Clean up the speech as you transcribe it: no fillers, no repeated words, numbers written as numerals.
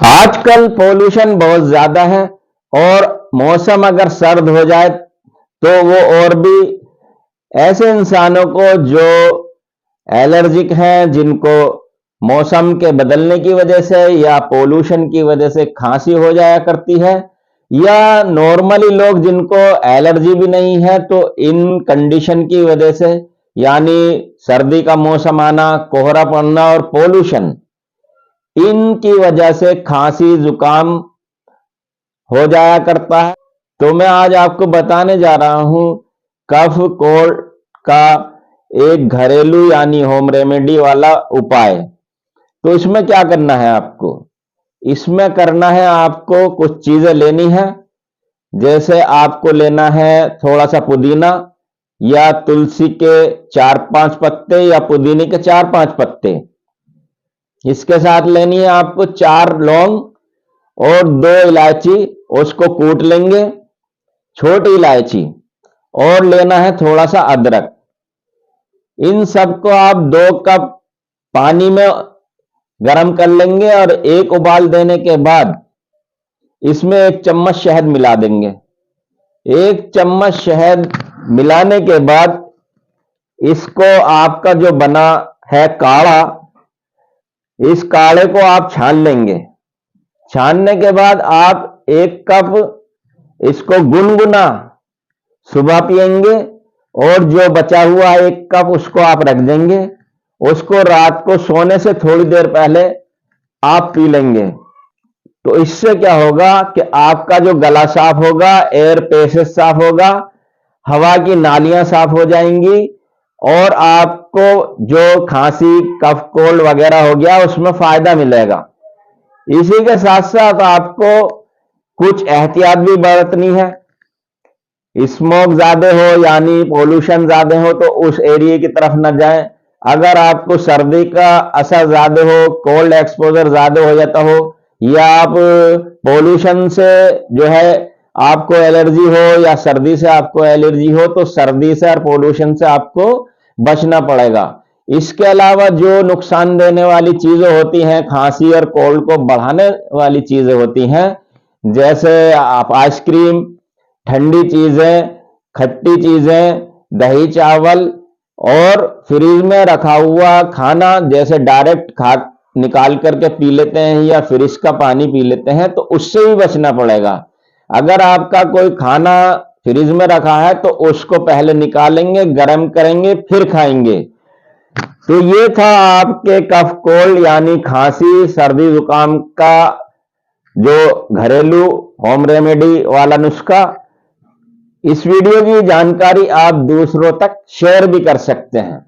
आजकल पोल्यूशन बहुत ज्यादा है और मौसम अगर सर्द हो जाए तो वो और भी ऐसे इंसानों को जो एलर्जिक हैं, जिनको मौसम के बदलने की वजह से या पोल्यूशन की वजह से खांसी हो जाया करती है, या नॉर्मली लोग जिनको एलर्जी भी नहीं है तो इन कंडीशन की वजह से, यानी सर्दी का मौसम आना, कोहरा पड़ना और पोल्यूशन, इनकी वजह से खांसी जुकाम हो जाया करता है। तो मैं आज आपको बताने जा रहा हूं कफ कोल्ड का एक घरेलू यानी होम रेमेडी वाला उपाय। तो इसमें क्या करना है आपको? इसमें करना है आपको कुछ चीजें लेनी है। जैसे आपको लेना है थोड़ा सा पुदीना या तुलसी के 4-5 पत्ते या पुदीने के 4-5 पत्ते। इसके साथ लेनी है आपको 4 लौंग और 2 इलायची, उसको कूट लेंगे, छोटी इलायची, और लेना है थोड़ा सा अदरक। इन सबको आप 2 कप पानी में गर्म कर लेंगे और एक उबाल देने के बाद इसमें 1 चम्मच शहद मिला देंगे। 1 चम्मच शहद मिलाने के बाद इसको आपका जो बना है काढ़ा, इस काढ़े को आप छान लेंगे। छानने के बाद आप 1 कप इसको गुनगुना सुबह पिएंगे और जो बचा हुआ 1 कप उसको आप रख देंगे। उसको रात को सोने से थोड़ी देर पहले आप पी लेंगे। तो इससे क्या होगा कि आपका जो गला साफ होगा, एयर पैसेज साफ होगा, हवा की नालियां साफ हो जाएंगी और आपको जो खांसी कफ कोल्ड वगैरह हो गया उसमें फायदा मिलेगा। इसी के साथ साथ आपको कुछ एहतियात भी बरतनी है। स्मोक ज्यादा हो यानी पोल्यूशन ज्यादा हो तो उस एरिया की तरफ न जाएं। अगर आपको सर्दी का असर ज्यादा हो, कोल्ड एक्सपोजर ज्यादा हो जाता हो, या आप पोल्यूशन से जो है आपको एलर्जी हो या सर्दी से आपको एलर्जी हो, तो सर्दी से और पोल्यूशन से आपको बचना पड़ेगा। इसके अलावा जो नुकसान देने वाली चीजें होती हैं, खांसी और कोल्ड को बढ़ाने वाली चीजें होती हैं, जैसे आप आइसक्रीम, ठंडी चीजें, खट्टी चीजें, दही चावल और फ्रिज में रखा हुआ खाना जैसे डायरेक्ट खा निकाल करके पी लेते हैं या फ्रिज का पानी पी लेते हैं, तो उससे भी बचना पड़ेगा। अगर आपका कोई खाना फ्रिज में रखा है तो उसको पहले निकालेंगे, गर्म करेंगे, फिर खाएंगे। तो ये था आपके कफ कोल्ड यानी खांसी सर्दी जुकाम का जो घरेलू होम रेमेडी वाला नुस्खा। इस वीडियो की जानकारी आप दूसरों तक शेयर भी कर सकते हैं।